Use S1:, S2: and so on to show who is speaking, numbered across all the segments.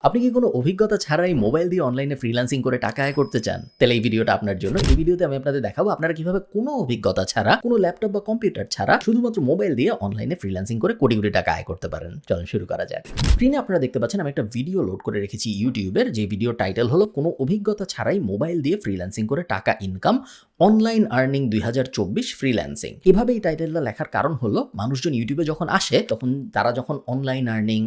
S1: আপনি কি কোনো অভিজ্ঞতা ছাড়াই মোবাইল দিয়ে অনলাইনে ফ্রিল্যান্সিং করে টাকা আয় করতে চান? তাহলে এই ভিডিওটা আপনার জন্য। এই ভিডিওতে আমি আপনাদের দেখাবো আপনারা কিভাবে কোনো অভিজ্ঞতা ছাড়া, কোনো ল্যাপটপ বা কম্পিউটার ছাড়া শুধুমাত্র মোবাইল দিয়ে অনলাইনে ফ্রিল্যান্সিং করে কোটি কোটি টাকা আয় করতে পারেন। চলুন শুরু করা যাক। স্ক্রিনে আপনারা দেখতে পাচ্ছেন আমি একটা ভিডিও লোড করে রেখেছি ইউটিউবের, যে ভিডিও টাইটেল হলো কোনো অভিজ্ঞতা ছাড়াই মোবাইল দিয়ে ফ্রিল্যান্সিং করে টাকা ইনকাম, অনলাইন আর্নিং 2024 ফ্রিল্যান্সিং। এভাবে এই টাইটেলটা লেখার কারণ হলো মানুষজন ইউটিউবে যখন আসে তখন তারা যখন অনলাইন আর্নিং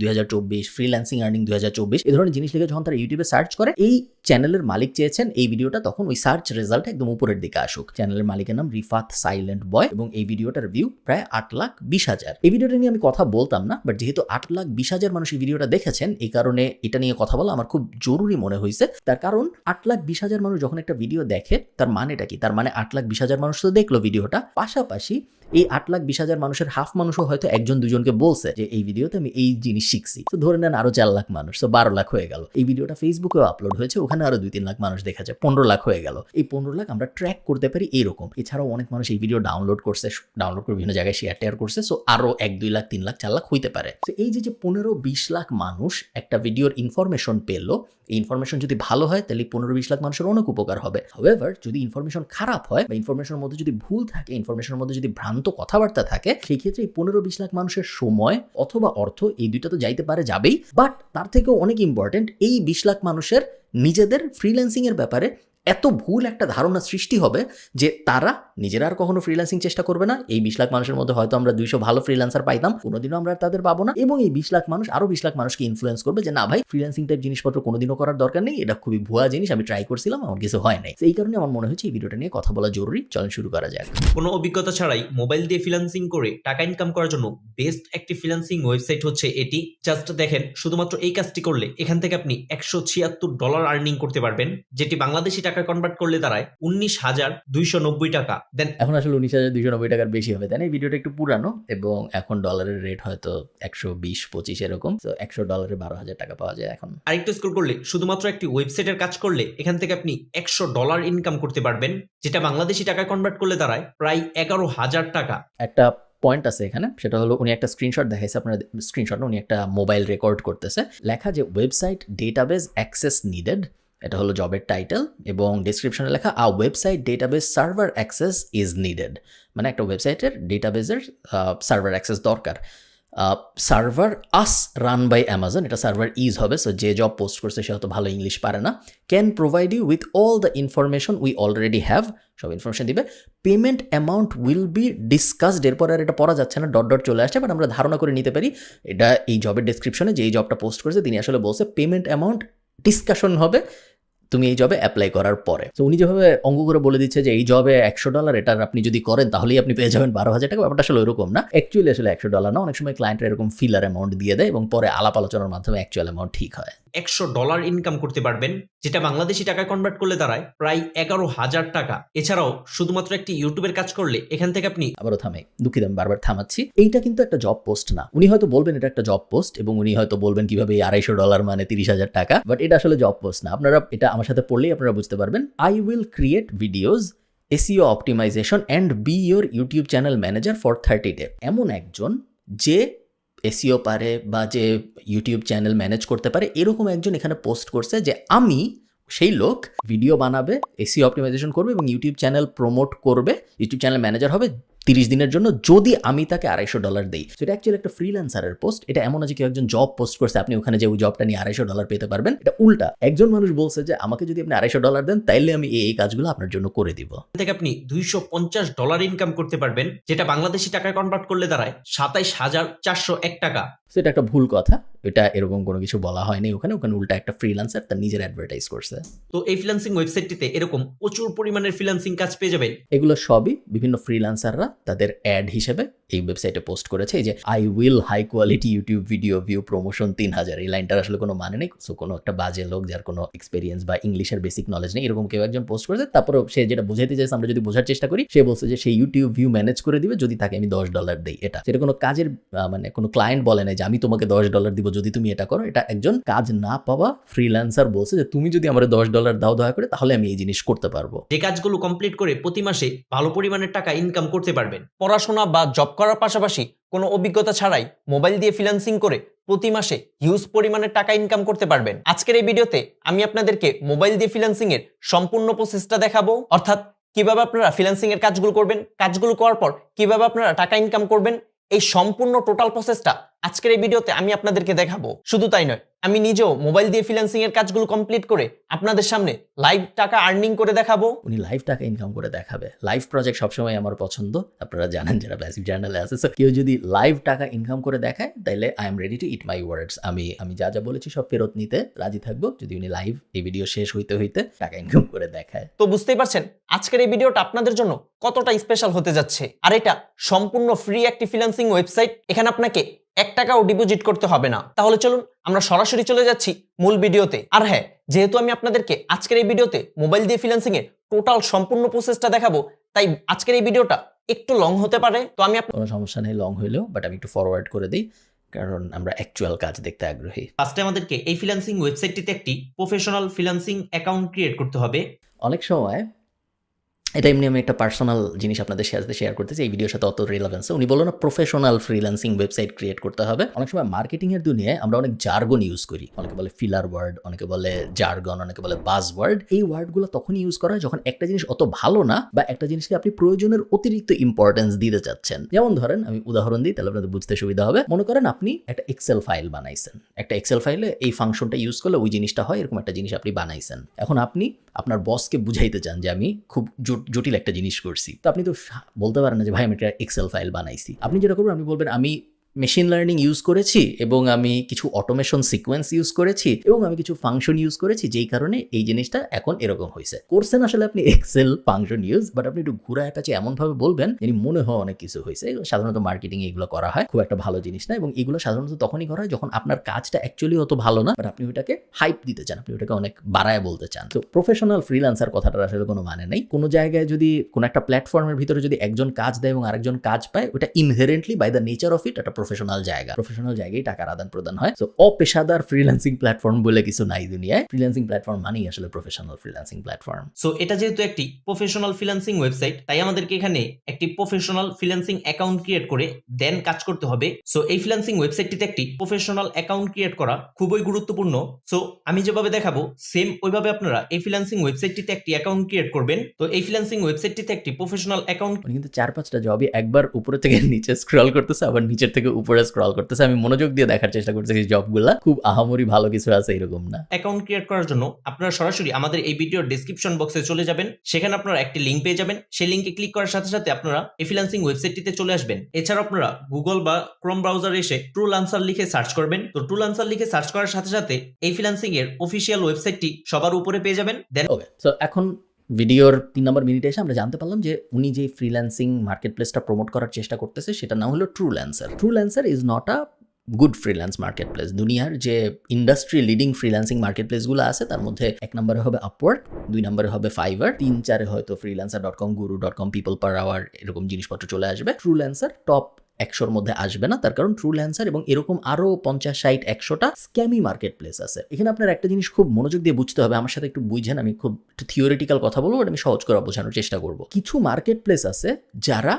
S1: 2024, ফ্রিল্যান্সিং আর্নিং 2024 এই ধরনের জিনিস লিখে যখন তারা ইউটিউবে সার্চ করে, এই চ্যানেলের মালিক চেয়েছেন এই ভিডিওটা তখন ওই সার্চ রেজাল্ট একদম উপরের দিকে আসুক। চ্যানেলের মালিকের নাম রিফাত সাইলেন্ট বয় এবং এই ভিডিওটার ভিউ প্রায় 8,20,000। এই ভিডিওটা নিয়ে আমি কথা বলতাম না, বাট যেহেতু 8,20,000 মানুষ এই ভিডিওটা দেখেছেন, এই কারণে এটা নিয়ে কথা বলা আমার খুব জরুরি মনে হয়েছে। তার কারণ 8,20,000 মানুষ যখন একটা ভিডিও দেখে তার মানেটা কি? তার মানে 8,20,000 মানুষ তো দেখলো ভিডিওটা, পাশাপাশি এই 8,20,000 মানুষের হাফ মানুষও হয়তো একজন দুজনকে বলছে যে এই ভিডিওতে আমি এই জিনিস শিখছি। তো ধরে নেন আরো 4 লাখ মানুষ, তো 12 লাখ হয়ে গেল। এই ভিডিওটা ফেসবুকেও আপলোড হয়েছে, ওখানে আরো 2-3 লাখ মানুষ দেখেছে, 15 লাখ হয়ে গেল। এই 15 লাখ আমরা ট্র্যাক করতে পারি এরকম। এছাড়াও অনেক মানুষ এই ভিডিও ডাউনলোড করে বিভিন্ন জায়গায় শেয়ার করছে, সো আরো 1-2 লাখ 3 লাখ 4 লাখ হইতে পারে। তো এই যে 15-20 লাখ মানুষ একটা ভিডিওর ইনফরমেশন পেলো, এই ইনফরমেশন যদি ভালো হয় তাহলে 15-20 লাখ মানুষের অনেক উপকার হবে। হাউএভার যদি ইনফরমেশন খারাপ হয় বা ইনফরমেশনের মধ্যে যদি ভুল থাকে, ইনফরমেশনের মধ্যে যদি ভ্রান্ত কথাবার্তা থাকে, সেই ক্ষেত্রে এই 15-20 লাখ মানুষের সময় অথবা অর্থ এই দুইটা তো যাইতে পারে, যাবেই, বাট তার থেকেও অনেক ইম্পর্টেন্ট এই 20 লাখ মানুষের নিজেদের ফ্রিল্যান্সিং এর ব্যাপারে এত ভুল একটা ধারণা সৃষ্টি হবে যে তারা নিজেরা আর কখনো ফ্রিল্যান্সিং চেষ্টা করবে না। এই 20 লাখ মানুষের মধ্যে হয়তো আমরা 200 ভালো ফ্রিল্যান্সার পাইতাম, কোনোদিনও আমরা তাদের পাবো না। এবং এই 20 লাখ মানুষ আরো 20 লাখ মানুষকে ইনফ্লুয়েন্স করবে যে না ভাই, ফ্রিল্যান্সিং টাইপ জিনিসপত্র কোনোদিনও করার দরকার নেই, এটা খুবই ভুয়া জিনিস, আমি ট্রাই করছিলাম, আমার কিছু হয় নাই। এই কারণে আমার মনে হচ্ছে এই ভিডিওটা নিয়ে কথা বলা জরুরি। চলুন শুরু করা যাক।
S2: কোনো অভিজ্ঞতা ছাড়াই মোবাইল দিয়ে ফ্রিল্যান্সিং করে টাকা ইনকাম করার জন্য বেস্ট একটি ফ্রিল্যান্সিং ওয়েবসাইট হচ্ছে এটি। জাস্ট দেখেন, শুধুমাত্র এই কাজটি করলে এখান থেকে আপনি $176 আর্নিং করতে পারবেন, যেটি বাংলাদেশি টাকায় কনভার্ট করলে দাঁড়ায় 19,290 টাকা। দেন
S1: এখন আসলে 19,290 টাকার বেশি হবে, তাই না? এই ভিডিওটা একটু পুরানো এবং এখন ডলারের রেট হয়তো 120-25 এরকম। তো $100 12,000 টাকা পাওয়া যায় এখন।
S2: আরেকটু স্ক্রল করলে শুধুমাত্র একটি ওয়েবসাইটের কাজ করলে এখান থেকে আপনি $100 ইনকাম করতে পারবেন, যেটা বাংলাদেশি টাকায় কনভার্ট করলে দাঁড়ায় প্রায় 11,000 টাকা।
S1: একটা পয়েন্ট আছে এখানে, সেটা হলো উনি একটা স্ক্রিনশট দেখাইছে, আপনার স্ক্রিনশট না, উনি একটা মোবাইল রেকর্ড করতেছে, লেখা যে ওয়েবসাইট ডেটাবেস অ্যাক্সেস নিডেড, এটা হলো জবের টাইটেল, এবং ডিসক্রিপশনে লেখা a website database server access is needed, মানে একটা ওয়েবসাইটের ডেটাবেসের সার্ভার অ্যাক্সেস দরকার। Server as run by Amazon, এটা সার্ভার ইজ হবে, সো যে জব পোস্ট করছে সে হয়তো ভালো ইংলিশ পারে না। Can provide you with all the information we already have, সব ইনফরমেশন দিবে। Payment amount will be discussed, এরপর আর এটা পড়া যাচ্ছে না, ডট ডট চলে আসছে, বাট আমরা ধারণা করে নিতে পারি এটা এই জবের ডেসক্রিপশনে যে এই জবটা পোস্ট করেছে তিনি আসলে বলছে পেমেন্ট অ্যামাউন্ট ডিসকাশন হবে তুমি এই জবে অ্যাপ্লাই করার পরে। তো উনি যেভাবে অঙ্ক করে বলে দিচ্ছে যে এই জবে $100, এটার আপনি যদি করেন তাহলেই আপনি পেয়ে যাবেন 12,000 টাকা, ব্যাপারটা আসলে ওরকম না। অ্যাকচুয়ালি আসলে $100 না, অনেক সময় ক্লায়েন্টরা এরকম ফিলার অ্যামাউন্ট দিয়ে দেয় এবং পরে আলাপ আলোচনার মাধ্যমে অ্যাকচুয়াল অ্যামাউন্ট ঠিক হয়।
S2: $100 ইনকাম করতে পারবেন, যেটা বাংলাদেশি টাকায় কনভার্ট করলে দাঁড়ায় প্রায় 11,000 টাকা। এছাড়াও শুধুমাত্র একটি ইউটিউবের কাজ করলে এখান থেকে আপনি
S1: আবারও দুঃখিত আমি বারবার থামাচ্ছি, এইটা কিন্তু একটা জব পোস্ট না। উনি হয়তো বলবেন এটা একটা জব পোস্ট এবং উনি হয়তো বলবেন কিভাবে $250 মানে 30,000 টাকা, বাট এটা আসলে জব পোস্ট না। আপনারা এটা আমার সাথে পড়লেই আপনারা বুঝতে পারবেন। I will create videos, SEO optimisation and B your YouTube channel manager for 30 day. এমন একজন যে SEO পারে বা যে ইউটিউব চ্যানেল ম্যানেজ করতে পারে, এরকম একজন এখানে পোস্ট করছে যে আমি সেই লোক ভিডিও বানাবে, SEO অপটিমাইজেশন করবে এবং ইউটিউব চ্যানেল প্রমোট করবে, ইউটিউব চ্যানেল ম্যানেজার হবে 30 দিনের জন্য যদি আমি তাকে $250 দিই। সেটা অ্যাকচুয়ালি একটা ফ্রিল্যান্সারের পোস্ট। এটা এমন আছে কেউ একজন জব পোস্ট করছে, আপনি ওখানে যে ওই জবটা নিয়ে $250 পেতে পারবেন। এটা উল্টা, একজন মানুষ বলছে যে আমাকে যদি আপনি $250 দেন তাইলে আমি এই কাজগুলো আপনার জন্য করে দিব।
S2: থেকে আপনি $250 ইনকাম করতে পারবেন, যেটা বাংলাদেশি টাকায় কনভার্ট করলে দাঁড়ায় 27,401 টাকা।
S1: সেটা একটা ভুল কথা, এটা এরকম কোনো কিছু বলা হয়নি ওখানে উল্টা একটা ফ্রিল্যান্সার তার নিজের অ্যাডভার্টাইজ করছে।
S2: তো এই ফ্রিল্যান্সিং ওয়েবসাইটটিতে এরকম প্রচুর পরিমাণের ফ্রিল্যান্সিং কাজ পেয়ে যাবেন।
S1: এগুলো সবই বিভিন্ন ফ্রিল্যান্সাররা তাদের অ্যাড হিসেবে এই ওয়েবসাইটে পোস্ট করেছে। এই যে I will high quality YouTube video view promotion 3,000, এই লাইনটার আসলে কোনো মানে নেই। সো কোনো একটা বাজে লোক যার কোনো এক্সপিরিয়েন্স বা ইংলিশের বেসিক নলেজ নেই, এরকম কেউ একজন পোস্ট করেছে। তারপরে সে যেটা বোঝাতে চাইছে আমরা যদি বোঝার চেষ্টা করি, সে বলছে যে সেই ইউটিউব ভিউ ম্যানেজ করে দিবে যদি তাকে আমি $10 দিই। এটা সেটা কোনো কাজের মানে কোনো ক্লায়েন্ট বলে নাই যে যে আমি তোমাকে $10 দিব যদি তুমি এটা করো। এটা একজন কাজ না পাওয়া ফ্রিল্যান্সার বলছে যে তুমি যদি আমার $10 দাও দয়া করে তাহলে আমি এই জিনিস করতে পারবো।
S2: যে কাজগুলো কমপ্লিট করে প্রতি মাসে ভালো পরিমাণের টাকা ইনকাম করতে পারবেন। পড়াশোনা বা জব করার পাশাপাশি কোনো অভিজ্ঞতা ছাড়াই মোবাইল দিয়ে ফ্রিল্যান্সিং করে প্রতি মাসে হিউজ পরিমাণের টাকা ইনকাম করতে পারবেন। আজকের এই ভিডিওতে আমি আপনাদেরকে মোবাইল দিয়ে ফ্রিল্যান্সিং এর সম্পূর্ণ প্রসেসটা দেখাবো, অর্থাৎ কিভাবে আপনারা ফ্রিল্যান্সিং এর কাজগুলো করবেন, কাজগুলো করার পর কিভাবে আপনারা টাকা ইনকাম করবেন, এই সম্পূর্ণ টোটাল প্রসেসটা আজকের এই ভিডিওতে আমি আপনাদেরকে দেখাবো। শুধু তাই নয়, আমি নিজেও মোবাইল দিয়ে ফ্রিল্যান্সিং এর কাজগুলো কমপ্লিট করে আপনাদের সামনে লাইভ টাকা আর্নিং করে দেখাবো।
S1: উনি লাইভ টাকা ইনকাম করে দেখাবে। লাইভ প্রজেক্ট সবসময় আমার পছন্দ, আপনারা জানেন যারা প্যাসিভ জার্নালে আছে। সো কেউ যদি লাইভ টাকা ইনকাম করে দেখায় তাহলে আই এম রেডি টু ইট মাই ওয়ার্ডস। আমি যা যা বলেছি সব ফেরত নিতে রাজি থাকবো যদি উনি লাইভ এই ভিডিও শেষ হইতে হইতে টাকা ইনকাম করে দেখায়।
S2: তো বুঝতেই পারছেন আজকের এই ভিডিওটা আপনাদের জন্য কতটা স্পেশাল হতে যাচ্ছে। আর এটা সম্পূর্ণ ফ্রি একটি ফ্রিল্যান্সিং ওয়েবসাইট, এখানে আপনাকে $1 ডিপোজিট করতে হবে না। তাহলে চলুন আমরা সরাসরি চলে যাচ্ছি মূল ভিডিওতে। আর হ্যাঁ, যেহেতু আমি আপনাদেরকে আজকের এই ভিডিওতে মোবাইল দিয়ে ফ্রিল্যান্সিং এর টোটাল সম্পূর্ণ প্রসেসটা দেখাবো, তাই আজকের এই ভিডিওটা একটু লং হতে পারে। তো আমি
S1: কোনো সমস্যা নেই লং হইলেও, বাট আমি একটু ফরওয়ার্ড করে দিই কারণ আমরা অ্যাকচুয়াল কাজ দেখতে আগ্রহী।
S2: ফার্স্টে আমাদেরকে এই ফ্রিল্যান্সিং ওয়েবসাইটটিতে একটি প্রফেশনাল ফ্রিল্যান্সিং অ্যাকাউন্ট ক্রিয়েট করতে হবে।
S1: অনেক সময় এটা এমনি আমি একটা পার্সোনাল জিনিস আপনাদের সাথে শেয়ার করতেছি, এই ভিডিওর সাথে অত রিলেভেন্স। উনি বললো না প্রফেশনাল ফ্রিল্যান্সিং ওয়েবসাইট ক্রিয়েট করতে হবে। অনেক সময় মার্কেটিংয়ের দুনিয়ায় আমরা অনেক জার্গন ইউজ করি, অনেকে বলে ফিলার ওয়ার্ড, অনেকে বলে জার্গন, অনেকে বলে বাজ ওয়ার্ড। এই ওয়ার্ডগুলো তখনই ইউজ করা হয় যখন একটা জিনিস অত ভালো না বা একটা জিনিসকে আপনি প্রয়োজনের অতিরিক্ত ইম্পর্টেন্স দিতে চাচ্ছেন। যেমন ধরেন আমি উদাহরণ দিই তাহলে আপনাদের বুঝতে সুবিধা হবে। মনে করেন আপনি একটা এক্সেল ফাইল বানাইছেন, একটা এক্সেল ফাইলে এই ফাংশনটা ইউজ করলে ওই জিনিসটা হয়, এরকম একটা জিনিস আপনি বানাইছেন। এখন আপনি আপনার বসকে বুঝাইতে চান যে আমি খুব জটিল একটা জিনিস করছি। তো আপনি তো বলতে পারেন না যে ভাই আমি একটা এক্সেল ফাইল বানাইছি। আপনি যেটা করবেন আপনি বলবেন আমি মেশিন লার্নিং ইউজ করেছি এবং আমি কিছু অটোমেশন সিকোয়েন্স ইউজ করেছি এবং আমি কিছু ফাংশন ইউজ করেছি, যেই কারণে এই জিনিসটা এখন এরকম হয়েছে। করছেন আসলে আপনি এক্সেল ফাংশন ইউজ, বাট আপনি একটু ঘুরায় পেঁচে এমনভাবে বলবেন যেন মনে হয় অনেক কিছু হয়েছে। সাধারণত মার্কেটিংয়ে এগুলো করা হয়, খুব একটা ভালো জিনিস না, এবং এগুলো সাধারণত তখনই করা হয় যখন আপনার কাজটা অ্যাকচুয়ালি অত ভালো না, বাট আপনি ওটাকে হাইপ দিতে চান, আপনি ওটাকে অনেক বাড়ায় বলতে চান। তো প্রফেশনাল ফ্রিল্যান্সার কথাটার আসলে কোনো মানে নেই। কোনো জায়গায় যদি কোনো একটা প্ল্যাটফর্মের ভিতরে যদি একজন কাজ দেয় এবং আরেকজন কাজ পায়, ওটা inherently by the nature of it একটা প্রফেশনাল জায়গা। প্রফেশনাল জায়গায় টাকার আদান প্রদান হয়। সো অপেশাদার ফ্রিল্যান্সিং প্ল্যাটফর্ম বলে কিছু নাই দুনিয়ায়। ফ্রিল্যান্সিং প্ল্যাটফর্ম মানেই আসলে প্রফেশনাল ফ্রিল্যান্সিং প্ল্যাটফর্ম।
S2: সো এটা যেহেতু একটি প্রফেশনাল ফ্রিল্যান্সিং ওয়েবসাইট, তাই আমাদেরকে এখানে একটি প্রফেশনাল ফ্রিল্যান্সিং অ্যাকাউন্ট ক্রিয়েট করে দেন কাজ করতে হবে। সো এই ফ্রিল্যান্সিং ওয়েবসাইটটিতে একটি প্রফেশনাল অ্যাকাউন্ট ক্রিয়েট করা খুবই গুরুত্বপূর্ণ। সো আমি যেভাবে দেখাবো সেম ওইভাবে আপনারা এই ফ্রিল্যান্সিং ওয়েবসাইটটিতে একটি অ্যাকাউন্ট ক্রিয়েট করবেন। তো এই ফ্রিল্যান্সিং ওয়েবসাইটটিতে একটি প্রফেশনাল অ্যাকাউন্ট
S1: কিন্তু 4-5টা জবই একবার উপরে থেকে নিচে স্ক্রল করতেছে, আবার নিচের থেকে উপরে স্ক্রল করতেছে। আমি মনোযোগ দিয়ে দেখার চেষ্টা করতেছি এই জবগুলা খুব আহামরি ভালো কিছু আছে এরকম না।
S2: অ্যাকাউন্ট ক্রিয়েট করার জন্য আপনারা সরাসরি আমাদের এই ভিডিওর ডেসক্রিপশন বক্সে চলে যাবেন, সেখানে আপনারা একটি লিংক পেয়ে যাবেন। সেই লিংকে ক্লিক করার সাথে সাথে আপনারা এই ফ্রিল্যান্সিং ওয়েবসাইটটিতে চলে আসবেন। এছাড়াও আপনারা গুগল বা ক্রোম ব্রাউজারে এসে ট্রুলান্সার লিখে সার্চ করবেন। তো ট্রুলান্সার লিখে সার্চ করার সাথে সাথে এই ফ্রিল্যান্সিং এর অফিসিয়াল ওয়েবসাইটটি সবার উপরে পেয়ে যাবেন। দেন
S1: ওকে, সো এখন ভিডিওর 3 নম্বর মিনিটে এসে আমরা জানতে পারলাম যে উনি যে ফ্রিল্যান্সিং মার্কেট প্লেসটা প্রমোট করার চেষ্টা করতেছে সেটা নাম হলো Truelancer. Truelancer is not a good freelance market place. দুনিয়ার যে ইন্ডাস্ট্রি লিডিং ফ্রিল্যান্সিং মার্কেট প্লেসগুলো আছে তার মধ্যে 1 নম্বরে হবে আপওয়ার্ক, 2 নম্বরে হবে ফাইবার, 3-4 হয়তো freelancer.com, guru.com, people per hour এরকম জিনিসপত্র চলে আসবে। ট্রুলান্সার টপ 100-র মধ্যে আসবে না, তার কারণ ট্রুলান্সার এবং এরকম আরো 50-60-100টা স্ক্যামি মার্কেট প্লেস আছে। এখানে আপনার একটা জিনিস খুব মনোযোগ দিয়ে বুঝতে হবে, আমার সাথে একটু বুঝেন, আমি খুব একটু থিওরিটিক্যাল কথা বলবো, আমি সহজ করে বোঝানোর চেষ্টা করব। কিছু মার্কেট প্লেস আছে যারা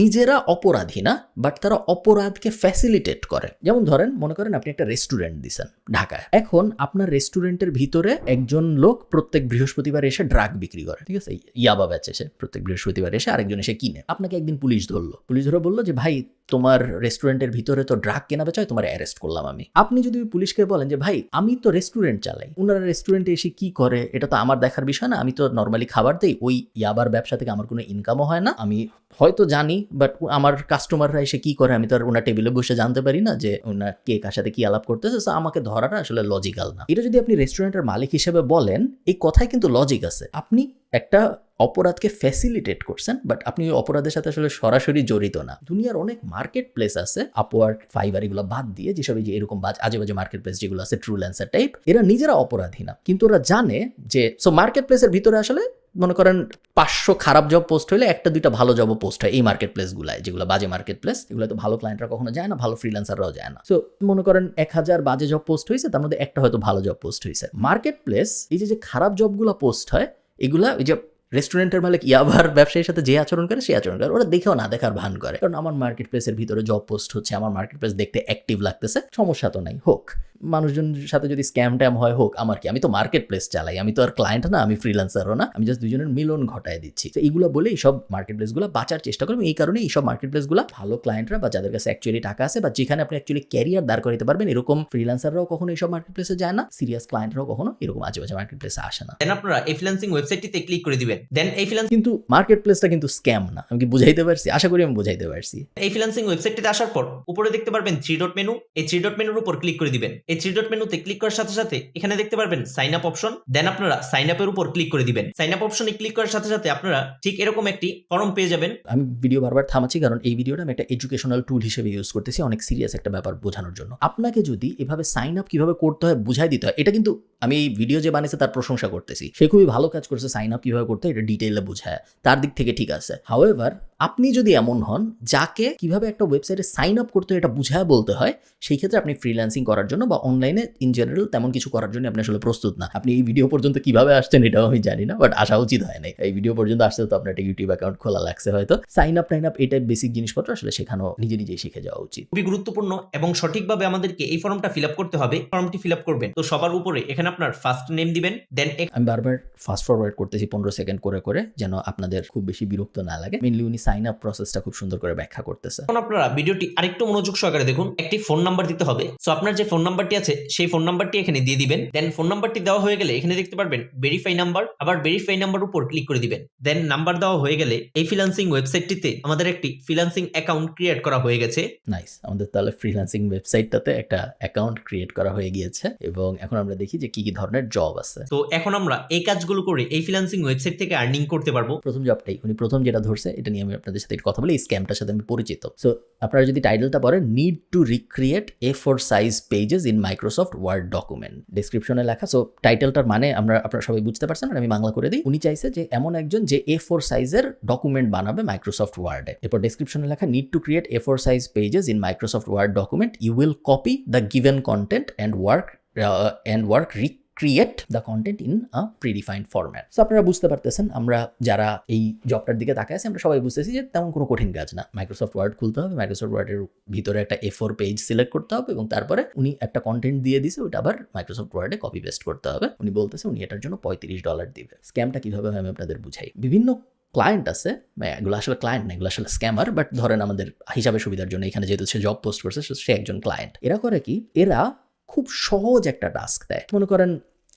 S1: নিজেরা অপরাধী না, বাট তারা অপরাধকে ফ্যাসিলিটেট করে। যেমন ধরেন মনে করেন আপনি একটা রেস্টুরেন্ট দিচ্ছেন ঢাকায়, এখন আপনার রেস্টুরেন্টের ভিতরে একজন লোক প্রত্যেক বৃহস্পতিবার এসে ড্রাগ বিক্রি করে, ঠিক আছে, ইয়াবা বেচে সে প্রত্যেক বৃহস্পতিবার এসে আরেকজন এসে কিনে। আপনাকে একদিন পুলিশ ধরলো, পুলিশ ধরে বললো যে ভাই তোমার রেস্টুরেন্টের ভিতরে তো ড্রাগ কেনা বেচা হয়, তোমার অ্যারেস্ট করলাম আমি। আপনি যদি পুলিশকে বলেন যে ভাই আমি তো রেস্টুরেন্ট চালাই, ওনারা রেস্টুরেন্টে এসে কি করে এটা তো আমার দেখার বিষয় না, আমি তো নর্মালি খাবার দেই, ওই ইয়াবার ব্যবসা থেকে আমার কোনো ইনকামও হয় না, আমি হয়তো জানি বাট আমার কাস্টমাররা এসে কি করে আমি তো আর ওনার টেবিলে বসে জানতে পারি না যে ওনার কে কার সাথে কি আলাপ করতেছে, সো আমাকে ধরাটা আসলে লজিক্যাল না। এটা যদি আপনি রেস্টুরেন্টের মালিক হিসেবে বলেন, এই কথায় কিন্তু লজিক আছে। আপনি একটা অপরাধকে ফ্যাসিলিটেট করছেন, বাট আপনি ওই অপরাধের সাথে আসলে সরাসরি জড়িত না। দুনিয়ার অনেক মার্কেট প্লেস আছে, আপওয়ার্ক, ফাইবার এগুলো বাদ দিয়ে যেসব যে এরকম আজে বাজে মার্কেট প্লেস যেগুলো আছে ট্রুলান্সার টাইপ, এরা নিজেরা অপরাধী না, কিন্তু ওরা জানে যে সো মার্কেট প্লেসের ভিতরে আসলে মনে করেন 500 খারাপ জব পোস্ট হলে 1-2টা ভালো জবও পোস্ট হয় এই মার্কেট প্লেসগুলায়, যেগুলো বাজে মার্কেট প্লেস, এগুলো তো ভালো ক্লায়েন্টরা কখনো যায় না, ভালো ফ্রিল্যান্সাররাও যায় না। সো মনে করেন 1000 বাজে জব পোস্ট হয়েছে, তার মধ্যে একটা হয়তো ভালো জব পোস্ট হয়েছে। মার্কেট প্লেস এই যে খারাপ জবগুলো পোস্ট হয়, এগুলা ওই যে রেস্টুরেন্টের মালিক ইয়াবার ব্যবসায়ীর সাথে যে আচরণ করে সেই আচরণ করে, ওরা দেখেও না দেখার ভান করে। কারণ আমার মার্কেট প্লেসের ভিতরে জব পোস্ট হচ্ছে, আমার মার্কেট প্লেস দেখতে অ্যাক্টিভ লাগতেছে, সমস্যা তো নাই, হোক। মানুষজনের সাথে যদি স্ক্যাম ট্যাম হয় হোক, আমার কি, আমি তো মার্কেট প্লেস চালাই, আমি তো আর ক্লায়েন্ট না, আমি ফ্রিল্যান্সারও না, আমি জাস্ট দুজনের মিলন ঘটায় দিচ্ছি। তো এইগুলো বলে এইসব মার্কেট প্লেসগুলো বাঁচার চেষ্টা করবেন। এই কারণে এইসব মার্কেট প্লেসগুলো ভালো ক্লায়েন্টরা বা যাদের কাছে অ্যাকচুয়ালি টাকা আছে বা যেখানে আপনি অ্যাকচুয়ালি ক্যারিয়ার দাঁড় করাতে পারবেন, এরকম ফ্রিল্যান্সাররাও কখনো এইসব মার্কেট প্লেসে যায় না, সিরিয়াস ক্লায়েন্টরাও কখনো এরকম আজেবাজে মার্কেট প্লেসে আসে না।
S2: দেন আপনারা এই ফ্রিল্যান্সিং ওয়েবসাইটটিতে ক্লিক করে দিবেন। দেন এই
S1: কিন্তু মার্কেট প্লেসটা কিন্তু স্ক্যাম না, আমি কি বুঝাইতে পারছি? আশা করি আমি বুঝাইতে পারছি।
S2: ফ্রিল্যান্সিং ওয়েবসাইটটিতে আসার পর উপরে দেখতে পারবেন 3 ডট মেনু। এই 3 ডট মেনুর উপর ক্লিক করে দিবেন। এই 3 ডট মেনুতে ক্লিক করার সাথে সাথে এখানে দেখতে পারবেন সাইন আপ অপশন। দেন আপনারা সাইন আপের উপর ক্লিক করে দিবেন। সাইন আপ অপশনে ক্লিক করার সাথে সাথে আপনারা ঠিক এরকম একটি ফর্ম পেয়ে যাবেন।
S1: আমি ভিডিও বারবার থামাচ্ছি কারণ এই ভিডিওটা আমি একটা এডুকেশনাল টুল হিসেবে ইউজ করতেছি, অনেক সিরিয়াস একটা ব্যাপার বোঝানোর জন্য। আপনাকে যদি এভাবে সাইন আপ কিভাবে করতে হয় বুঝাই দিতে হয়, এটা কিন্তু আমি এই ভিডিও যে বানিয়েছে তার প্রশংসা করতেছি, সে খুবই ভালো কাজ করছে, সাইন আপ কিভাবে করতে হয় এটা ডিটেইলে বুঝায়, তার দিক থেকে ঠিক আছে। হাউএভার আপনি যদি এমন হন যাকে কিভাবে একটা ওয়েবসাইটে সাইন আপ করতে হয় এটা বুঝায় বলতে হয়, সেই ক্ষেত্রে আপনি ফ্রিল্যান্সিং করার জন্য বা অনলাইনে ইন জেনারেল তেমন কিছু করার জন্য আপনি আসলে প্রস্তুত না। আপনি এই ভিডিও পর্যন্ত কিভাবে আসছেন এটাও আমি জানি না, বাট আসা উচিত হয় নাই। এই ভিডিও পর্যন্ত আসতে তো আপনার একটা ইউটিউব অ্যাকাউন্ট খোলা লাগছে হয়তো। সাইন আপ এই টাইপ বেসিক জিনিসপত্র আসলে শেখানো নিজেই শিখে যাওয়া উচিত।
S2: খুবই গুরুত্বপূর্ণ এবং সঠিকভাবে আমাদেরকে এই ফর্মটা ফিল আপ করতে হবে। ফর্মটি ফিল আপ করবেন তো সবার উপরে এখানে আপনার ফার্স্ট নেম দিবেন। দেন
S1: আমি বারবার ফাস্ট ফরওয়ার্ড করতেছি 15 সেকেন্ড করে করে, যেন আপনাদের খুব বেশি বিরক্ত না লাগে। মেইনলি উনি সাইন আপ প্রসেসটা খুব সুন্দর করে ব্যাখ্যা করতেছে।
S2: এখন আপনারা ভিডিওটি আরেকটু মনোযোগ সহকারে দেখুন। একটি ফোন নাম্বার দিতে হবে। সো আপনার যে ফোন নাম্বারটি আছে সেই ফোন নাম্বারটি এখানে দিয়ে দিবেন। দেন ফোন নাম্বারটি দেওয়া হয়ে গেলে এখানে দেখতে পারবেন ভেরিফাই নাম্বার, আবার ভেরিফাই নাম্বার উপর ক্লিক করে দিবেন। দেন নাম্বার দেওয়া হয়ে গেলে এই ফ্রিল্যান্সিং ওয়েবসাইটটিতে আমাদের একটি ফ্রিল্যান্সিং অ্যাকাউন্ট ক্রিয়েট করা হয়ে গেছে।
S1: নাইস, আমাদের তাহলে ফ্রিল্যান্সিং ওয়েবসাইটটাতে একটা অ্যাকাউন্ট ক্রিয়েট করা হয়ে গিয়েছে এবং এখন আমরা দেখি যে কি কি ধরনের জব আছে।
S2: তো এখন আমরা এই কাজগুলো করে এই ফ্রিল্যান্সিং ওয়েবসাইট থেকে আর্নিং করতে পারবো।
S1: প্রথম জবটাই উনি প্রথম যেটা ধরছে এটা নিয়ে আমি আপনাদের সাথে একটু কথা বলি, এই স্ক্যামটার সাথে আমি পরিচিত। সো আপনারা যদি টাইটেলটা পড়েন, need to recreate A4 size pages in Microsoft Word document, ডেসক্রিপশনে লেখা। সো টাইটেলটার মানে আপনারা সবাই বুঝতে পারছেন, আমি বাংলা করে দিই। উনি চাইছে যে এমন একজন যে A4 সাইজের ডকুমেন্ট বানাবে মাইক্রোসফট ওয়ার্ডে। এরপর ডেসক্রিপশনে লেখা, need to create A4 size pages in Microsoft Word document, you will copy the given content and work create the content in a predefined format. So আপনারা বুঝতে পারতেছেন, আমরা যারা এই জবটার দিকে তাকাই আছি আমরা সবাই বুঝতেছি যে তেমন কোনো কঠিন কাজ না। মাইক্রোসফট ওয়ার্ড খুলতে হবে, মাইক্রোসফট ওয়ার্ডের ভিতরে একটা A4 পেজ সিলেক্ট করতে হবে এবং তারপরে উনি একটা কন্টেন্ট দিয়ে দিছে, ওইটা আবার মাইক্রোসফট ওয়ার্ডে কপি পেস্ট করতে হবে। উনি বলতেছে উনি এটার জন্য $35 দিবে। স্ক্যামটা কিভাবে হয় আমি আপনাদের বুঝাই। বিভিন্ন ক্লায়েন্ট আছে, এগুলো আসলে ক্লায়েন্ট না, এগুলো আসলে স্ক্যামার, বাট ধরেন আমাদের হিসাবে সুবিধার জন্য এখানে যেহেতু সে জব পোস্ট করছে সে একজন ক্লায়েন্ট। এরা করে কি, এরা খুব সহজ একটা টাস্ক দেয়। মনে করেন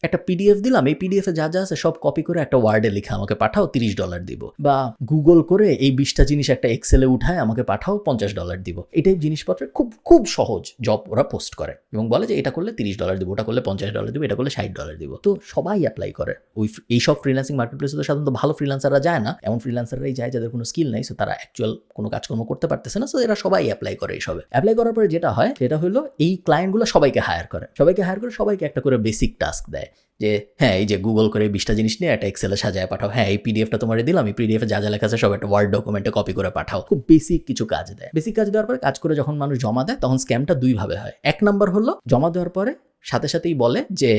S1: একটা পিডিএফ দিলাম, এই পিডিএফে যা যা আছে সব কপি করে একটা ওয়ার্ডে লিখে আমাকে পাঠাও, $30 দিব। বা গুগল করে এই 20টা জিনিস একটা এক্সেলে উঠায় আমাকে পাঠাও, $50 দিব। এটাই জিনিসপত্র খুব সহজ জব ওরা পোস্ট করে এবং বলে যে এটা করলে $30 দিব, ওটা করলে $50 দিব, এটা করলে $60 দিব। তো সবাই অ্যাপ্লাই করে। এইসব ফ্রিল্যান্সিং মার্কেট প্লেসে তো সাধারণত ভালো ফ্রিল্যান্সাররা যায় না, এমন ফ্রিল্যান্সাররাই যায় যাদের কোনো স্কিল নেই, সো তারা অ্যাকচুয়াল কোনো কাজকর্ম করতে পারতেছে না। সো এরা সবাই অ্যাপ্লাই করে। এইসবে অ্যাপ্লাই করার পরে যেটা হয় সেটা হলো এই ক্লায়েন্টগুলো সবাইকে হায়ার করে, সবাইকে একটা করে বেসিক টাস্ক দেয় যে হ্যাঁ এই যে গুগল করে 20টা জিনিস নিয়ে একটা এক্সেলে সাজায় পাঠাও, হ্যাঁ এই পিডিএফটা তোমার দিলাম, এই পিডিএফে যা যা লেখা আছে সব একটা ওয়ার্ড ডকুমেন্টে কপি করে পাঠাও। খুব বেসিক কিছু কাজ দেয়। বেসিক কাজ দেওয়ার পরে কাজ করে যখন মানুষ জমা দেয় তখন স্ক্যামটা দুইভাবে হয়। এক নাম্বার হলো জমা দেওয়ার পরে সাথে সাথেই বলে যে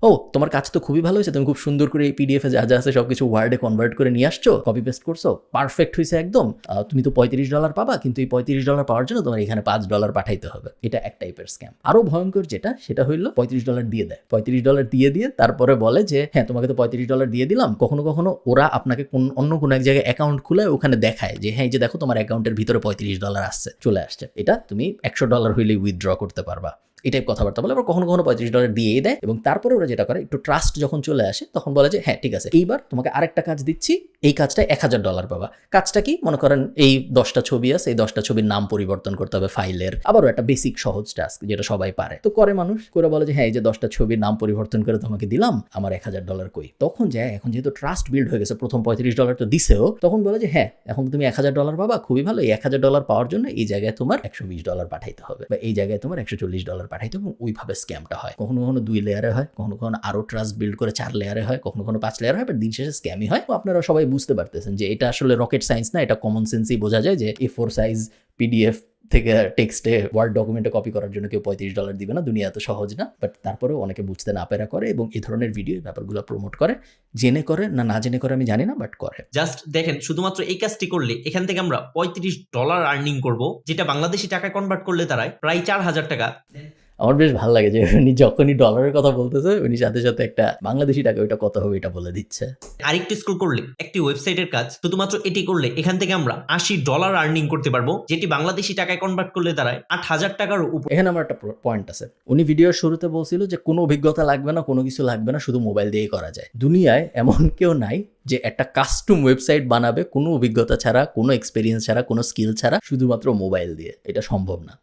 S1: ও তোমার কাজ তো খুবই ভালো হয়েছে, তুমি খুব সুন্দর করে এই পিডিএফে যা যা আছে সবকিছু ওয়ার্ডে কনভার্ট করে নিয়ে আসছো, কপি পেস্ট করছো, পারফেক্ট হয়েছে একদম, তুমি তো $35 পাবা, কিন্তু এই $35 পাওয়ার জন্য তোমার এখানে $5 পাঠাইতে হবে। এটা এক টাইপের স্ক্যাম। আরো ভয়ঙ্কর যেটা সেটা হইলো $35 দিয়ে দেয়। $35 দিয়ে তারপরে বলে যে হ্যাঁ তোমাকে তো $35 দিয়ে দিলাম। কখনো কখনো ওরা আপনাকে অন্য কোনো এক জায়গায় অ্যাকাউন্ট খুলে ওখানে দেখায় যে হ্যাঁ এই যে দেখো তোমার অ্যাকাউন্টের ভিতরে $35 আসছে, চলে আসছে, এটা তুমি $100 হইলে উইথড্র করতে পারবা। এই টাইপ কথাবার্তা বলে। আবার কখনো কখনো $35 দিয়েই দেয় এবং তারপরে ওরা যেটা করে একটু ট্রাস্ট যখন চলে আসে তখন বলে যে হ্যাঁ ঠিক আছে এইবার তোমাকে আরেকটা কাজ দিচ্ছি, এই কাজটা $1000 পাবা। কাজটা কি, মনে করেন এই 10টা ছবি আছে, এই 10টা ছবির নাম পরিবর্তন করতে হবে ফাইলের। আবারও একটা বেসিক সহজ টাস্ক যেটা সবাই পারে। তো করে মানুষ, করে বলে যে হ্যাঁ এই যে 10টা ছবির নাম পরিবর্তন করে তোমাকে দিলাম, আমার $1000 কই। তখন যায় এখন যেহেতু ট্রাস্ট বিল্ড হয়ে গেছে, প্রথম $35 তো দিছেও, তখন বলে যে হ্যাঁ এখন তুমি $1000 পাবা, খুবই ভালো। এই $1000 পাওয়ার জন্য এই জায়গায় তোমার $120 পাঠাইতে হবে বা এই জায়গায় তোমার $140 পাঠাইতে এবং ওইভাবে স্ক্যামটা হয়। কখনো কখনো 2 লেয়ারে হয়, কখনো কখনো আরও ট্রাস্ট বিল্ড করে 4 লেয়ারে হয়, কখনো কখনো 5 লেয়ারে হয়, বাট দিন শেষে স্ক্যামই হয়। তো আপনারা সবাই বুঝতে পারতেছেন যে এটা আসলে রকেট সায়েন্স না, এটা কমন সেন্সই বোঝা যায় যে A4 সাইজ পিডিএফ থেকে টেক্সটে ওয়ার্ড ডকুমেন্টে কপি করার জন্য কেউ $35 দিবে না, দুনিয়া এত সহজ না। বাট তারপরেও অনেকে বুঝতে না পেরা করে এবং এই ধরনের ভিডিও ব্যাপারগুলো প্রমোট করে, জেনে করে না জেনে করে আমি জানি না, বাট করে।
S2: জাস্ট দেখেন শুধুমাত্র এই কাজটি করলে এখান থেকে আমরা $35 আর্নিং করব, যেটা বাংলাদেশি টাকায় কনভার্ট করলে দাঁড়ায় প্রায় 4000 টাকা।
S1: আমার বেশ ভালো লাগে যে উনি যখনই ডলারের কথা বলতেছে উনি সাথে সাথে একটা বাংলাদেশি টাকা ওইটা কত হবে এটা বলে দিচ্ছে।
S2: আরেকটু স্ক্রল করলে একটি ওয়েবসাইটের কাজ, শুধুমাত্র এটি করলে এখান থেকে আমরা $80 আর্নিং করতে পারবো, যেটি বাংলাদেশি টাকায় কনভার্ট করলে দাঁড়ায় 8000 টাকার উপর।
S1: এখানে আমার একটা পয়েন্ট আছে। উনি ভিডিওর শুরুতে বলছিল যে কোনো অভিজ্ঞতা লাগবে না, কোনো কিছু লাগবে না, শুধু মোবাইল দিয়েই করা যায়। দুনিয়ায় এমন কেউ নাই যে একটা কাস্টম ওয়েবসাইট বানাবে কোনো অভিজ্ঞতা ছাড়া, কোনো এক্সপিরিয়েন্স ছাড়া, কোনো স্কিল ছাড়া, শুধুমাত্র মোবাইল দিয়ে। এটা সম্ভব না।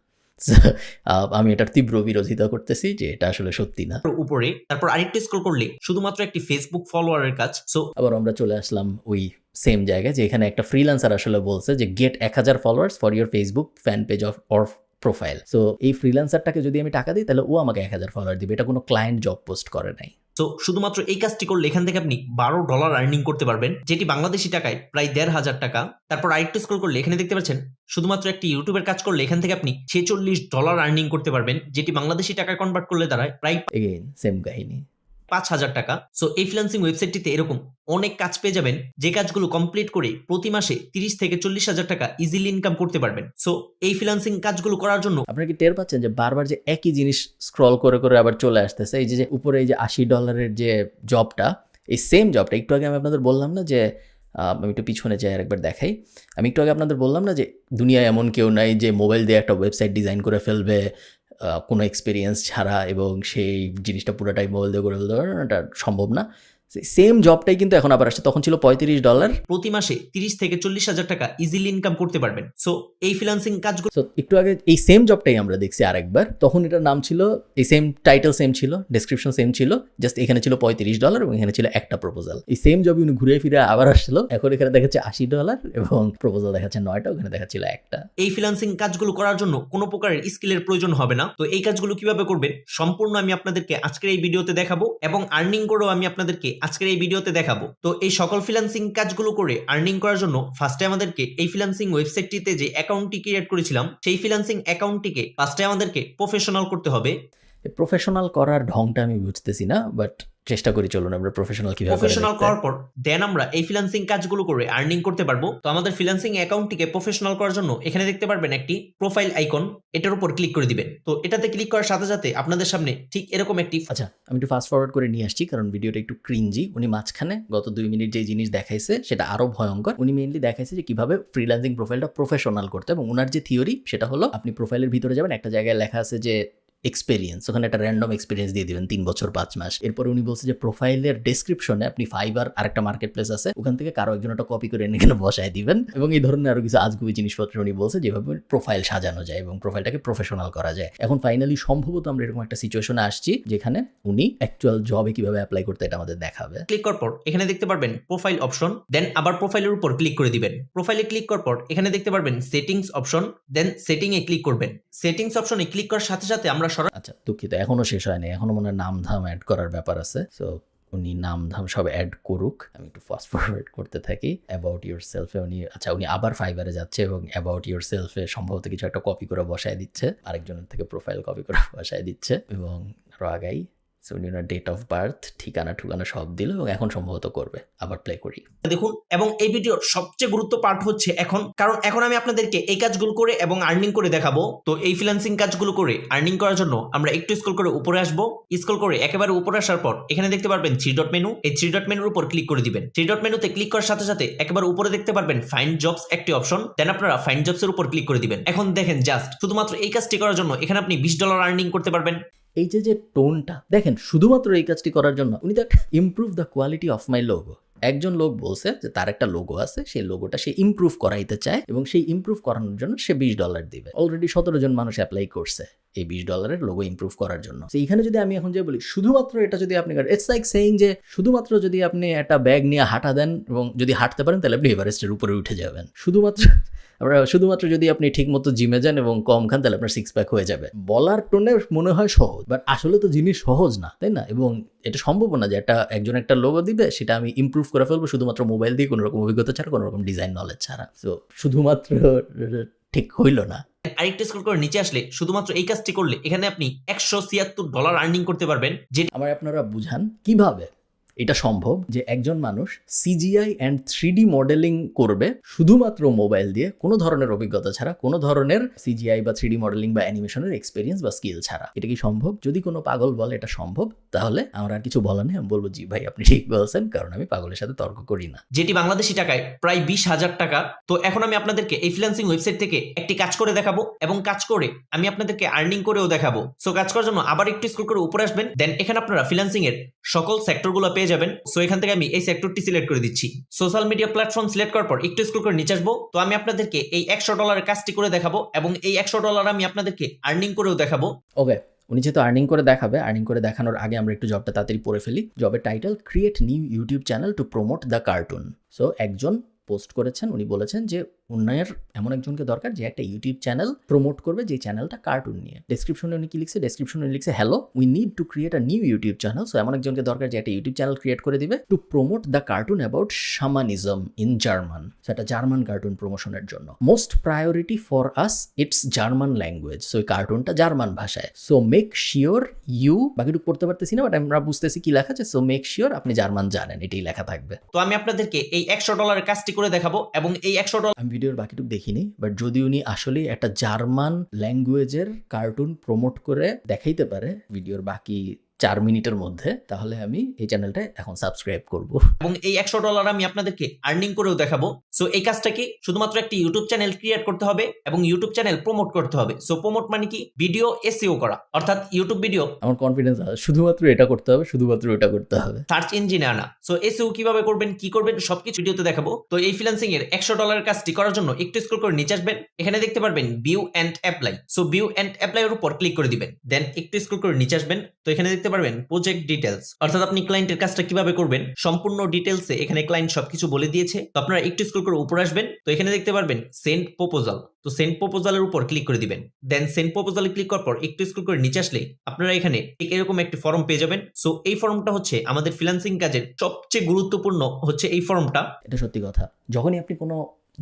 S1: আমি এটার তীব্র বিরোধিতা করতেছি যে এটা আসলে সত্যি না।
S2: উপরে তারপর আরেকটু স্ক্রল করলে শুধুমাত্র একটি ফেসবুক ফলোয়ারের কাজ। সো
S1: আবার আমরা চলে আসলাম ওই সেম জায়গায় যে এখানে একটা ফ্রিল্যান্সার আসলে বলছে যে get 1000 followers for your Facebook fan page of or profile. So এই ফ্রিল্যান্সারটাকে যদি আমি টাকা দিই তাহলে ও আমাকে 1000 ফলোয়ার দিবে। এটা কোনো ক্লায়েন্ট জব পোস্ট করে নাই।
S2: তো শুধুমাত্র এই কাজটি করলে এখান থেকে আপনি $12 আর্নিং করতে পারবেন, যেটি বাংলাদেশি টাকায় প্রায় 1500 টাকা। তারপর আরেকটু স্ক্রল করলে এখানে দেখতে পাচ্ছেন শুধুমাত্র একটি ইউটিউবের কাজ করলে এখান থেকে আপনি $46 আর্নিং করতে পারবেন, যেটি বাংলাদেশি টাকায় কনভার্ট করলে দাঁড়ায় প্রায়
S1: এগেইন সেম কাহিনী।
S2: 5000 টাকা। সো এই ফ্রিল্যান্সিং ওয়েবসাইটটিতে এরকম অনেক কাজ পেয়ে যাবেন, যে কাজগুলো কমপ্লিট করে প্রতি মাসে 30 থেকে 40,000 টাকা ইজিলি ইনকাম করতে পারবেন। সো এই ফ্রিল্যান্সিং কাজগুলো করার জন্য
S1: আপনারা কি টের পাচ্ছেন যে বারবার যে একই জিনিস স্ক্রল করে করে আবার চলে আসতেছে? এই যে উপরে এই যে $80 যে জবটা, এই সেম জবটা একটু আগে আমি আপনাদের বললাম না যে আমি একটু পিছনে যাই আরেকবার দেখাই। আমি একটু আগে আপনাদের বললাম না যে দুনিয়ায় এমন কেউ নাই যে মোবাইল দিয়ে একটা ওয়েবসাইট ডিজাইন করে ফেলবে কোনো এক্সপিরিয়েন্স ছাড়া এবং সেই জিনিসটা পুরোটাই মোবাইল দিয়ে করে ফেলতে পারবে, এটা সম্ভব না। সেম জবটাই কিন্তু এখন আবার আসছে, তখন ছিল $35।
S2: প্রতি মাসে 30 থেকে 40,000 টাকা ইজিলি ইনকাম করতে পারবেন। সো এই ফ্রিল্যান্সিং কাজগুলো
S1: সো একটু আগে এই সেম জবটাই আমরা দেখছি আরেকবার, তখন এটার নাম ছিল, এই সেম টাইটেল সেম ছিল, ডেসক্রিপশন সেম ছিল, জাস্ট এখানে ছিল $35 এবং এখানে ছিল একটা প্রপোজাল। এই সেম জবই উনি ঘুরে ফিরে আবার আসছিল, এখন এখানে দেখাচ্ছে $80 এবং প্রপোজাল দেখাচ্ছে 9টা, ওখানে দেখাচ্ছিল একটা।
S2: এই ফ্রিল্যান্সিং কাজগুলো করার জন্য কোনো প্রকারের স্কিলের প্রয়োজন হবে না। তো এই কাজগুলো কিভাবে করবেন সম্পূর্ণ আমি আপনাদেরকে আজকের এই ভিডিওতে দেখাবো, এবং আর্নিং করেও আমি আপনাদেরকে আজকের এই ভিডিওতে দেখাবো। তো এই সকল ফ্রিল্যান্সিং কাজগুলো করে আর্নিং করার জন্য ফার্স্টে আমাদেরকে এই ফ্রিল্যান্সিং ওয়েবসাইটটিতে যে অ্যাকাউন্টটি ক্রিয়েট করেছিলাম সেই ফ্রিল্যান্সিং অ্যাকাউন্টটিকে ফার্স্টে আমাদেরকে প্রফেশনাল করতে হবে।
S1: প্রফেশনাল করার ঢংটা আমি বুঝতেছি না, বাট চেষ্টা করি, চলুন আমরা প্রফেশনাল কিভাবে
S2: প্রফেশনাল করার পর দেন আমরা এই ফ্রিল্যান্সিং কাজগুলো করে আর্নিং করতে পারবো। তো আমাদের ফ্রিল্যান্সিং অ্যাকাউন্টটিকে প্রফেশনাল করার জন্য এখানে দেখতে পারবেন একটি প্রোফাইল আইকন, এটার উপর ক্লিক করে দিবেন। তো এটাতে ক্লিক করার সাথে সাথে আপনাদের সামনে ঠিক এরকম একটি,
S1: আচ্ছা আমি একটু ফাস্ট ফরওয়ার্ড করে নিয়ে আসছি কারণ ভিডিওটা একটু ক্রিঞ্জি। উনি মাঝখানে গত 2 মিনিট যে জিনিস দেখাইছে সেটা আরো ভয়ঙ্কর। উনি মেইনলি দেখাইছে যে কিভাবে ফ্রিল্যান্সিং প্রোফাইলটা প্রফেশনাল করতে, এবং ওনার যে থিওরি সেটা হলো আপনি প্রোফাইলের ভিতরে যাবেন, একটা জায়গায় লেখা আছে যে এক্সপেরিয়েন্স, ওখানে একটা র্যান্ডম এক্সপিরিয়েন্স দিয়ে দিবেন 3 বছর 5 মাস। এরপর উনি বলছে যে প্রোফাইলের ডেসক্রিপশনে আপনি ফাইবার আরেকটা মার্কেট প্লেস আছে, ওখান থেকে কারো একজন একটা কপি করে এনে বসায় দিবেন, এবং এই ধরনের আরো কিছু আজগুবি জিনিসপত্র উনি বলছে যেভাবে প্রোফাইল সাজানো যায় এবং প্রোফাইলটাকে প্রফেশনাল করা যায়। এখন ফাইনালি সম্ভবত আমরা এরকম একটা সিচুয়েশনে আসছি যেখানে উনি অ্যাকচুয়াল জবে কিভাবে অ্যাপ্লাই করতে এটা আমাদের দেখাবে।
S2: ক্লিক করার পর এখানে দেখতে পারবেন প্রোফাইল অপশন, দেন আবার প্রোফাইলের উপর ক্লিক করে দিবেন। প্রোফাইলে ক্লিক করার পর এখানে দেখতে পারবেন সেটিংস অপশন, দেন সেটিং এ ক্লিক করবেন। সেটিংস অপশনে ক্লিক করার সাথে সাথে আমরা
S1: আচ্ছা দুঃখিত, এখনো শেষ হয়নি, এখনো মনে হয় নাম ধাম অ্যাড করার ব্যাপার আছে। সো উনি নাম ধাম সব অ্যাড করুক, আমি একটু ফাস্ট ফরওয়ার্ড করতে থাকি। অ্যাবাউট ইউর সেলফে উনি উনি আবার ফাইবারে যাচ্ছে এবং অ্যাবাউট ইউর সেলফে সম্ভবত কিছু একটা কপি করে বসায় দিচ্ছে, আরেকজনের থেকে প্রোফাইল কপি করে বসায় দিচ্ছে, এবং আরো আগাই। সো উনি ওনার ডেট অফ বার্থ, ঠিকানা সব দিল এবং এখন সম্ভবত করবে। আবার প্লে করি
S2: দেখুন। এবং এই ভিডিওর সবচেয়ে গুরুত্ব পার্ট হচ্ছে এখন, কারণ এখন আমি আপনাদেরকে এই কাজগুলো করে এবং আর্নিং করে দেখাবো। তো এই ফ্রিল্যান্সিং কাজগুলো করে আর্নিং করার জন্য আমরা একটু স্ক্রল করে উপরে আসবো। স্ক্রল করে একেবারে উপরে আসার পর এখানে দেখতে পারবেন 3 ডট মেনু, এই 3 ডট মেনুর উপর ক্লিক করে দিবেন। 3 ডট মেনুতে ক্লিক করার সাথে সাথে একেবারে উপরে দেখতে পারবেন ফাইন্ড জবস একটি অপশন, দেন আপনারা ফাইন্ড জবস এর উপর ক্লিক করে দিবেন। এখন দেখেন জাস্ট শুধুমাত্র এই কাজটি করার জন্য এখানে আপনি $20 আর্নিং করতে পারবেন।
S1: এই যে টোনটা দেখেন, শুধুমাত্র এই কাজটি করার জন্য উনি তো improve the quality of my logo. একজন লোক বলছে যে তার একটা লোগো আছে, সেই লোগোটা সে ইমপ্রুভ করাইতে চায় এবং সেই ইমপ্রুভ করানোর জন্য সে $20 দিবে। অলরেডি 17 জন মানুষ অ্যাপ্লাই করছে। এই $20 লোগো ইমপ্রুভ করার জন্য। তো এইখানে যদি আমি এখন যে বলি শুধুমাত্র এটা যদি আপনি ইটস লাইক সেইং যে শুধুমাত্র যদি আপনি একটা ব্যাগ নিয়ে হাঁটা দেন এবং যদি হাঁটতে পারেন তাহলে আপনি এভারেস্টের উপরে উঠে যাবেন। শুধুমাত্র যদি আপনি ঠিকমতো জিমে যান এবং কম খান তাহলে আপনার 6 প্যাক হয়ে যাবে। বলার টোনে মনে হয় সহজ, বাট আসলে তো জিনিস সহজ না, তাই না? এবং এটা সম্ভব না যে একজন একটা লোগো দিবে সেটা আমি ইমপ্রুভ করে ফেলবো শুধুমাত্র মোবাইল দিয়ে, কোনো রকম অভিজ্ঞতা ছাড়া, কোনো রকম ডিজাইন নলেজ ছাড়া। তো শুধুমাত্র ঠিক হইল না।
S2: আরেকটু স্ক্রল করে নিচে আসলে শুধুমাত্র এই কাজটি করলে এখানে আপনি $176 আর্নিং করতে পারবেন। যেটা
S1: আমার আপনারা বুঝান কিভাবে এটা সম্ভব যে একজন মানুষ সিজিআই অ্যান্ড 3D মডেলিং করবে শুধুমাত্র মোবাইল দিয়ে, কোনো ধরনের অভিজ্ঞতা ছাড়া, কোনো ধরনের সিজিআই বা 3D মডেলিং বা অ্যানিমেশনের এক্সপিরিয়েন্স বা স্কিল ছাড়া। এটা কি সম্ভব? যদি কোনো পাগল বলে এটা সম্ভব, তাহলে আমার আর কিছু বলার নেই, আমি বলবো জি ভাই আপনি ঠিক বলছেন, কারণ আমি পাগলের সাথে তর্ক করি না।
S2: যেটি বাংলাদেশি টাকায় প্রায় 20,000 টাকা। তো এখন আমি আপনাদেরকে এই ফ্রিল্যান্সিং ওয়েবসাইট থেকে একটি কাজ করে দেখাবো এবং কাজ করে আমি আপনাদেরকে আর্নিং করেও দেখাবো। সো কাজ করার জন্য আবার একটু স্ক্রল করে উপরে আসবেন, দেন এখানে আপনারা ফ্রিল্যান্সিং এর সকল সেক্টরগুলো পেয়ে যাবেন। সো এখান থেকে আমি এই সেক্টরটি সিলেক্ট করে দিচ্ছি। সোশ্যাল মিডিয়া প্ল্যাটফর্ম সিলেক্ট করার পর একটু স্ক্রল করে নিচে আসবো। তো আমি আপনাদেরকে এই $100 কাজটি করে দেখাবো এবং এই $100 আমি আপনাদেরকে আর্নিং করেও দেখাবো।
S1: ওকে, উনি যেহেতু আর্নিং করে দেখাবে, আর্নিং করে দেখানোর আগে আমরা একটু জবটা তাড়াতাড়ি পড়ে ফেলি। জবের title create new YouTube channel to promote the cartoon. So একজন পোস্ট করেছেন, উনি বলেছেন যে উন্নয়ের এমন একজনকে দরকার যে একটা ইউটিউব চ্যানেল প্রমোট করবে যে চ্যানেলটা কার্টুন নিয়ে। ডেসক্রিপশনে উনি কি লিখছে? ডেসক্রিপশনে উনি লিখছে hello we need to create a new YouTube channel. So এমন একজনকে দরকার যে একটা ইউটিউব চ্যানেল ক্রিয়েট করে দিবে to promote the cartoon about shamanism in German. সেটা জার্মান কার্টুন প্রমোশনের জন্য। Most priority for us it's German language. So এই কার্টুনটা জার্মান ভাষায়। সো মেক শিওর ইউ, বাকিটুকু পড়তে পারতেছি না বাট আমরা বুঝতেছি কি লেখা আছে। সো মেক শিওর আপনি জার্মান জানেন, এটাই লেখা থাকবে।
S2: তো আমি আপনাদেরকে এই $100 কাজটি করে দেখাবো এবং এই $100
S1: আমি ভিডিওর বাকিটুকু দেখিনি, বাট যদি উনি আসলে একটা জার্মান ল্যাঙ্গুয়েজের কার্টুন প্রমোট করে দেখাইতে পারে ভিডিওর বাকি 4 মিনিটের মধ্যে, তাহলে আমি এই চ্যানেলটা এখন সাবস্ক্রাইব করব
S2: এবং এই $100 আমি আপনাদেরকে আর্নিং করেও দেখাবো। সো এই কাজটা কি? শুধুমাত্র একটি ইউটিউব চ্যানেল ক্রিয়েট করতে হবে এবং ইউটিউব চ্যানেল প্রমোট করতে হবে। সো প্রমোট মানে কি? ভিডিও এসইও করা, অর্থাৎ ইউটিউব ভিডিও
S1: আমার কনফিডেন্স আছে শুধুমাত্র এটা করতে হবে, শুধুমাত্র এটা করতে হবে।
S2: সার্চ ইঞ্জিনে আনা। সো এসইও কিভাবে করবেন, কি করবেন সবকিছু ভিডিওতে দেখাবো। তো এই ফ্রিল্যান্সিং এর $100 কাজটি করার জন্য একটু স্ক্রল করে নিচে আসবেন, এখানে দেখতে পারবেন view and apply. So view and apply এর উপর ক্লিক করে দিবেন, দেন একটু স্ক্রল করে নিচে আসবেন। তো এখানে দেখতে পারবেন প্রজেক্ট ডিটেলস, অর্থাৎ আপনি ক্লায়েন্টের কাজটা কিভাবে করবেন সম্পূর্ণ ডিটেলসে এখানে ক্লায়েন্ট সবকিছু বলে দিয়েছে। তো আপনারা একটু স্ক্রল করে উপরে আসবেন, তো এখানে দেখতে পারবেন সেন্ড প্রপোজাল। তো সেন্ড প্রপোজালের উপর ক্লিক করে দিবেন, দেন সেন্ড প্রপোজালে ক্লিক করার পর একটু স্ক্রল করে নিচে আসলে আপনারা এখানে এরকম একটি ফর্ম পেয়ে যাবেন। সো এই ফর্মটা হচ্ছে আমাদের ফ্রিল্যান্সিং কাজের সবচেয়ে গুরুত্বপূর্ণ হচ্ছে এই ফর্মটা।
S1: এটা সত্যি কথা, যখনই আপনি কোনো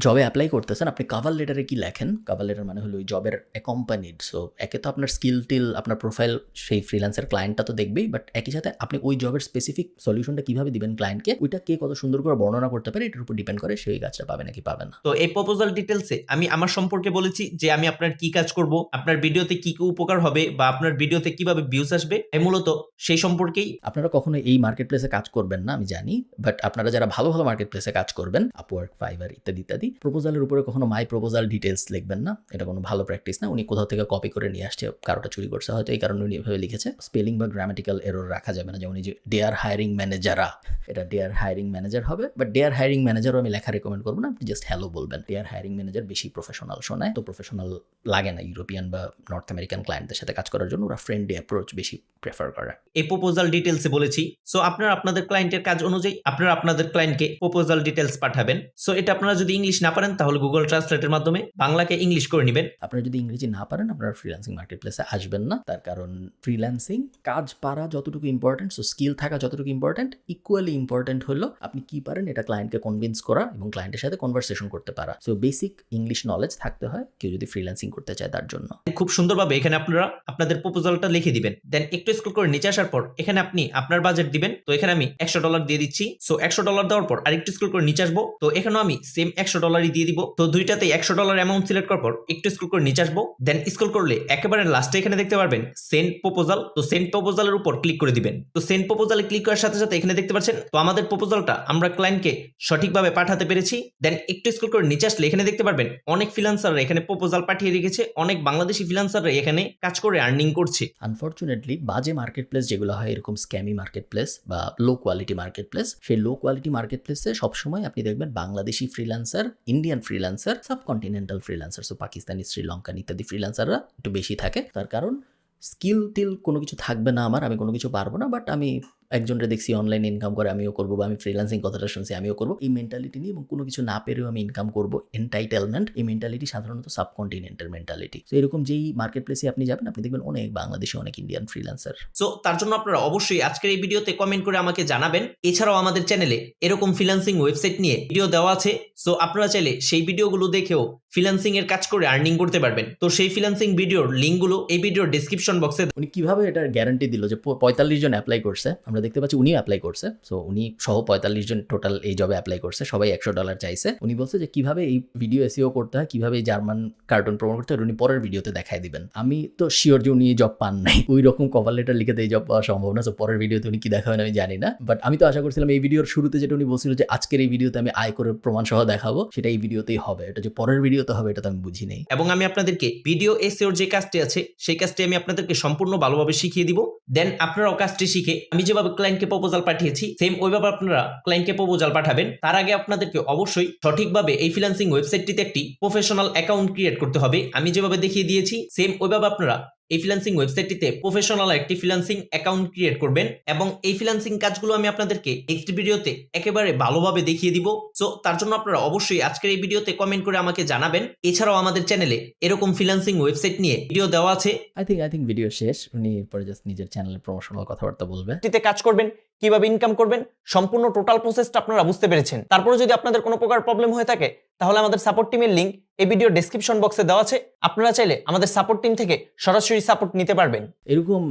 S1: জবে অ্যাপ্লাই করতেছেন আপনি কভার লেটারে কি লেখেন? কভার লেটার মানে হলো ওই জবের অ্যাকম্পানিড। সো একে তো আপনার স্কিল টিল, আপনার প্রোফাইল সেই ফ্রিল্যান্সের ক্লায়েন্টটা তো দেখবেই, বাট একই সাথে আপনি ওই জবের স্পেসিফিক সলিউশনটা কিভাবে দিবেন ক্লায়েন্টকে, ওইটা কে কত সুন্দর করে বর্ণনা করতে পারে এটার উপর ডিপেন্ড করে সেই কাজটা পাবে নাকি পাবে না।
S2: তো এই প্রপোজাল ডিটেলসে আমি আমার সম্পর্কে বলেছি যে আমি আপনার কি কাজ করব, আপনার ভিডিওতে কি কি উপকার হবে বা আপনার ভিডিওতে কিভাবে ভিউজ আসবে, এই মূলত সেই সম্পর্কেই।
S1: আপনারা কখনো এই মার্কেট প্লেসে কাজ করবেন না আমি জানি, বাট আপনারা যারা ভালো ভালো মার্কেট প্লেসে কাজ করবেন, আপওয়ার্ক, ফাইবার ইত্যাদি ইত্যাদি, প্রপোজালের উপরে কখনো মাই প্রপোজাল ডিটেলস লিখবেন না। এটা কোনো ভালো প্র্যাকটিস না। উনি কোথাও থেকে কপি করে নিয়ে আসছে, কারোটা চুরি করছে হয়তো, এই কারণে উনি এভাবে লিখেছে। স্পেলিং বা গ্রামাটিক্যাল এরর রাখা যাবে না, যেমন যে ডেয়ার হায়ারিং ম্যানেজাররা, এটা ডেয়ার হায়ারিং ম্যানেজার হবে, বাট ডেয়ার হায়ারিং ম্যানেজারও আমি লেখা রেকমেন্ড করবো না, আপনি জাস্ট হ্যালো বলবেন। ডেয়ার হায়ারিং ম্যানেজার বেশি প্রফেশনাল শোনায়, তো প্রফেশনাল লাগে না ইউরোপিয়ান বা নর্থ আমেরিকান ক্লায়েন্টদের সাথে কাজ করার জন্য, ওরা ফ্রেন্ডলি অ্যাপ্রোচ বেশি প্রেফার করে।
S2: এই প্রপোজাল ডিটেলসে বলেছি। সো আপনারা আপনাদের ক্লায়েন্টের কাজ অনুযায়ী আপনারা আপনাদের ক্লায়েন্টকে প্রপোজাল ডিটেলস পাঠাবেন। সো এটা আপনারা যদি ইংলিশ না পারেন তাহলে গুগল ট্রান্সলেটের মাধ্যমে বাংলাকে ইংলিশ করে নেবেন।
S1: আপনারা যদি ইংরেজি না পারেন আপনারা ফ্রিল্যান্সিং মার্কেট প্লেসে আসবেন না, তার কারণ ফ্রিল্যান্সিং কাজ পারা যতটুকু ইম্পর্টেন্ট, সো স্কিল থাকা যতটুকু ইম্পর্টেন্ট, ইকুয়ালি ইম্পর্টেন্ট হলো আপনি কি পারেন এটা ক্লায়েন্টকে কনভিন্স করা এবং ক্লায়েন্টের সাথে কনভারসেশন করতে পারা। সো বেসিক ইংলিশ নলেজ থাকতে হয় কেউ যদি ফ্রিল্যান্সিং করতে চায় তার জন্য।
S2: খুব সুন্দরভাবে এখানে আপনারা আপনাদের প্রপোজালটা লিখে দিবেন, দেন একটু স্ক্রল করে নিচে আসার পর এখানে আপনি আপনার বাজেট দিবেন। তো এখানে আমি $100 দিয়ে দিচ্ছি। সো $100 দেওয়ার পর আরেকটু স্ক্রল করে নিচে আসবো, তো এখানেও আমি সেম $100 দিয়ে দিব। তো দুইটাতেই $100 অ্যামাউন্ট সিলেক্ট করার পর একটু স্ক্রল করে নিচে আসবো, দেন স্ক্রল করলে একেবারে লাস্টে এখানে দেখতে পারবেন সেন্ড প্রপোজাল। তো সেন্ড প্রপোজালের উপর ক্লিক করে দিবেন। তো সেন্ড প্রপোজালে ক্লিক করার সাথে সাথে এখানে দেখতে পাচ্ছেন তো আমাদের প্রপোজালটা আমরা ক্লায়েন্টকে সঠিকভাবে পাঠাতে পেরেছি। দেন একটু স্ক্রল করে নিচে আসলে এখানে দেখতে পারবেন অনেক ফ্রিল্যান্সাররা এখানে প্রপোজাল পাঠিয়ে রেখেছে, অনেক বাংলাদেশি ফ্রিল্যান্সাররা এখানে কাজ করে আর্নিং করছে।
S1: আনফরচুনেটলি বাজে মার্কেট প্লেস যেগুলো হয়, এরকম স্ক্যামি মার্কেট প্লেস বা লো কোয়ালিটি মার্কেট প্লেস, সেই লো কোয়ালিটি মার্কেট প্লেসে সবসময় আপনি দেখবেন Bangladeshi freelancer Indian freelancer, subcontinental freelancer, so Pakistani, Sri Lankan ইত্যাদি ফ্রিল্যান্সাররা একটু বেশি থাকে। তার কারণ স্কিল টিল কোনো কিছু থাকবে না আমার, আমি কোনো কিছু পারবো না, বাট আমি একজনরে দেখছি অনলাইন ইনকাম করে, আমিও করবো, বা আমি ফ্রিল্যান্সিং কথাটা শুনছি আমিও করবো, এই মেন্টালিটি নিয়ে, এবং কোনো কিছু না পেরেও আমি ইনকাম করবো, এন্টাইটেলমেন্ট, এই মেন্টালিটি সাধারণত সাবকন্টিনেন্টাল মেন্টালিটি। তো এরকম যেই মার্কেট প্লেসে আপনি যাবেন, আপনি দেখবেন অনেক বাংলাদেশে, অনেক ইন্ডিয়ান ফ্রিল্যান্সার।
S2: সো তার জন্য আপনারা অবশ্যই আজকের এই ভিডিওতে কমেন্ট করে আমাকে জানাবেন। এছাড়াও আমাদের চ্যানেলে এরকম ফ্রিল্যান্সিং ওয়েবসাইট নিয়ে ভিডিও দেওয়া আছে, সো আপনারা চাইলে সেই ভিডিওগুলো দেখেও ফ্রিল্যান্সিং এর কাজ করে আর্নিং করতে পারবেন। তো সেই ফ্রিল্যান্সিং ভিডিওর লিঙ্কগুলো এই ভিডিওর ডেসক্রিপশন বক্সে।
S1: উনি কিভাবে এটার গ্যারান্টি দিল যে 45 জন অ্যাপ্লাই করছে, আমরা দেখতে পাচ্ছি উনি অ্যাপ্লাই করছে, সো উনি সহ 45 জন টোটাল এই জবে অ্যাপ্লাই করছে, সবাই $100 চাইছে। উনি বলছে যে কিভাবে এই ভিডিও এসইও করতে হয়, কিভাবে এই জার্মান কার্টুন প্রমোট করতে হয়, উনি পরের ভিডিওতে দেখায় দিবেন। আমি তো শিওর যে উনি এই জব পান নাই, ওই রকম কভার লেটার লিখে এই জব পাওয়া সম্ভব না, সো পরের ভিডিওতে উনি কি দেখাবেন আমি জানি না, বাট আমি তো আশা করছিলাম এই ভিডিওর শুরুতে যেটা উনি বলছিল যে আজকের এই ভিডিওতে আমি আয় করে প্রমাণ সহ দেখাবো, সেটা এই ভিডিওতেই হবে। এটা যে পরের ভিডিওতে হবে এটা তো আমি বুঝি নেই।
S2: এবং আমি আপনাদেরকে ভিডিও এসইওর যে কাজটি আছে সেই কাজটি আমি আপনাদেরকে সম্পূর্ণ ভালোভাবে শিখিয়ে দিব। দেন আপনারাও কাজটি শিখে আমি যেভাবে ক্লায়েন্টকে প্রপোজাল পাঠিয়েছি সেম ওইভাবে আপনারা ক্লায়েন্টকে প্রপোজাল পাঠাবেন। তার আগে আপনাদেরকে অবশ্যই সঠিকভাবে এই ফ্রিল্যান্সিং ওয়েবসাইটটিতে একটি প্রফেশনাল অ্যাকাউন্ট ক্রিয়েট করতে হবে। আমি যেভাবে দেখিয়ে দিয়েছি সেম ওইভাবে আপনারা এই ফ্রিল্যান্সিং ওয়েবসাইটটিতে প্রফেশনাল একটি ফ্রিল্যান্সিং অ্যাকাউন্ট ক্রিয়েট করবেন, এবং এই ফ্রিল্যান্সিং কাজগুলো আমি আপনাদেরকে নেক্সট ভিডিওতে একেবারে ভালোভাবে দেখিয়ে দিব। সো তার জন্য আপনারা অবশ্যই আজকের এই ভিডিওতে কমেন্ট করে আমাকে জানাবেন। এছাড়াও আমাদের চ্যানেলে এরকম ফ্রিল্যান্সিং ওয়েবসাইট নিয়ে ভিডিও দেওয়া আছে।
S1: আই থিঙ্ক ভিডিও শেষ, উনি এরপরে জাস্ট নিজের চ্যানেলের প্রমোশনাল কথাবার্তা বলবে।
S2: তে কাজ করবেন, কিভাবে ইনকাম করবেন, সম্পূর্ণ টোটাল প্রসেসটা আপনারা বুঝতে পেরেছেন। তারপরে যদি আপনাদের কোনো প্রকার প্রবলেম হয়ে থাকে তাহলে আমাদের সাপোর্ট টিমের লিংক এই ভিডিও ডেসক্রিপশন বক্সে দেওয়া আছে, আপনারা চাইলে আমাদের সাপোর্ট টিম থেকে সরাসরি সাপোর্ট নিতে পারবেন।
S1: এরকম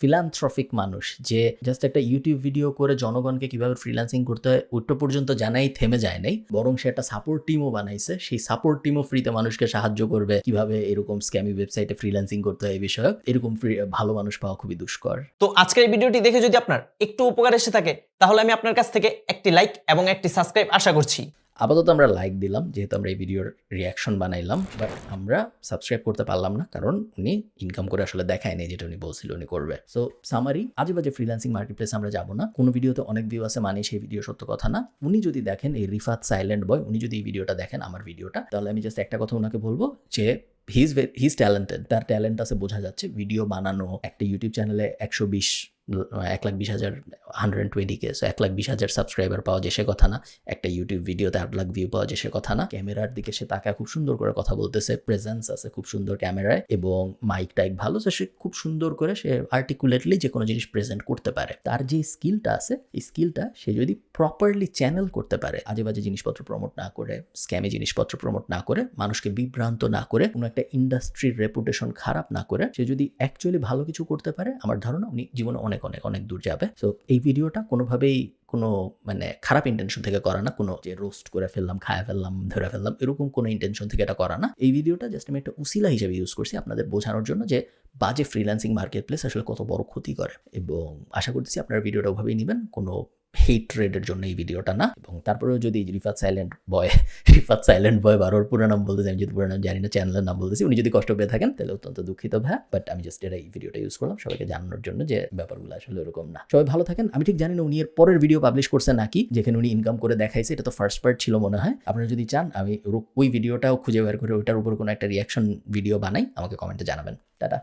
S1: ফিলান্থ্রফিক মানুষ যে জাস্ট একটা ইউটিউব ভিডিও করে জনগণকে কিভাবে ফ্রিল্যান্সিং করতে হয় ওইটা পর্যন্ত জানাই থেমে যায় নাই, বরং সে একটা সাপোর্ট টিমও বানাইছে, সেই সাপোর্ট টিমও ফ্রিতে মানুষকে সাহায্য করবে কিভাবে এরকম স্ক্যামি ওয়েবসাইটে ফ্রিল্যান্সিং করতে হয় এই বিষয়ে। এরকম ভালো মানুষ পাওয়া খুবই দুষ্কর।
S2: তো আজকের এই ভিডিওটি দেখে যদি আপনার একটু উপকার এসে থাকে তাহলে আমি আপনার কাছ থেকে একটি লাইক এবং একটি সাবস্ক্রাইব আশা করছি।
S1: আপাতত আমরা লাইক দিলাম যেহেতু আমরা এই ভিডিওর রিয়াকশন বানাইলাম, বাট আমরা সাবস্ক্রাইব করতে পারলাম না কারণ উনি ইনকাম করে আসলে দেখায় নেই যেটা উনি বলছিল উনি করবে। সো সামারি, আজে বাজে ফ্রিল্যান্সিং মার্কেট প্লেসে আমরা যাবো না। কোনো ভিডিওতে অনেক ভিউ আছে মানে সেই ভিডিও সত্য কথা না। উনি যদি দেখেন এই রিফাত সাইলেন্ট বয়, উনি যদি এই ভিডিওটা দেখেন আমার ভিডিওটা, তাহলে আমি জাস্ট একটা কথা ওনাকে বলবো যে হিজ ট্যালেন্টেড, তার ট্যালেন্ট আছে বোঝা যাচ্ছে। ভিডিও বানানো, একটা ইউটিউব চ্যানেলে 1,20,000 120K, সো 1,20,000 সাবস্ক্রাইবার পাওয়া যে সে কথা না। একটা ইউটিউব ভিডিওতে 8 লাখ ভিউ পাওয়া যে সে কথা না। ক্যামেরার দিকে সে তাকায় খুব সুন্দর করে কথা বলতেছে, প্রেজেন্স আছে খুব সুন্দর ক্যামেরায়, এবং মাইক টাইক ভালো, সো সে খুব সুন্দর করে সে আর্টিকুলেটলি যে কোনো জিনিস প্রেজেন্ট করতে পারে। তার যে স্কিলটা আছে এই স্কিলটা সে যদি প্রপারলি চ্যানেল করতে পারে, আজে বাজে জিনিসপত্র প্রমোট না করে, স্ক্যামি জিনিসপত্র প্রমোট না করে, মানুষকে বিভ্রান্ত না করে, কোনো একটা ইন্ডাস্ট্রির রেপুটেশন খারাপ না করে, সে যদি অ্যাকচুয়ালি ভালো কিছু করতে পারে, আমার ধারণা উনি জীবনে অনেক অনেক অনেক দূর যাবে। সো এই ভিডিওটা কোনোভাবেই কোনো মানে খারাপ ইন্টেনশন থেকে করা না, কোনো যে রোস্ট করে ফেললাম, খায় ফেললাম, ধরে ফেললাম, এরকম কোনো ইন্টেনশন থেকে এটা করা না। এই ভিডিওটা জাস্ট আমি একটা উসিলা হিসেবে ইউজ করছি আপনাদের বোঝানোর জন্য যে বাজে ফ্রিল্যান্সিং মার্কেট প্লেস আসলে কত বড় ক্ষতি করে, এবং আশা করতেছি আপনারা ভিডিওটা ওভাবেই নেবেন, কোনো হেট্রেডের জন্য এই ভিডিওটা না। এবং তারপরেও যদি রিফাত সাইলেন্ট বয় বারোর পুরো নাম বলতেছি, আমি যদি পুরো নাম জানি না, চ্যানেলের নাম বলতেছি, উনি যদি কষ্ট পেয়ে থাকেন তাহলে অত্যন্ত দুঃখিত ভাই, বাট আমি জাস্ট এই ভিডিওটা ইউজ করলাম সবাইকে জানানোর জন্য যে ব্যাপারগুলো আসলে এরকম না। সবাই ভালো থাকেন। আমি ঠিক জানি না উনি এর পরের ভিডিও পাবলিশ করছে নাকি, যেখানে উনি ইনকাম করে দেখাইছে, এটা তো ফার্স্ট পার্ট ছিল মনে হয়। আপনারা যদি চান আমি ওই ভিডিওটাও খুঁজে বের করে ওইটার উপর কোনো একটা রিয়াকশন ভিডিও বানাই, আমাকে কমেন্টে জানাবেন। টাটা।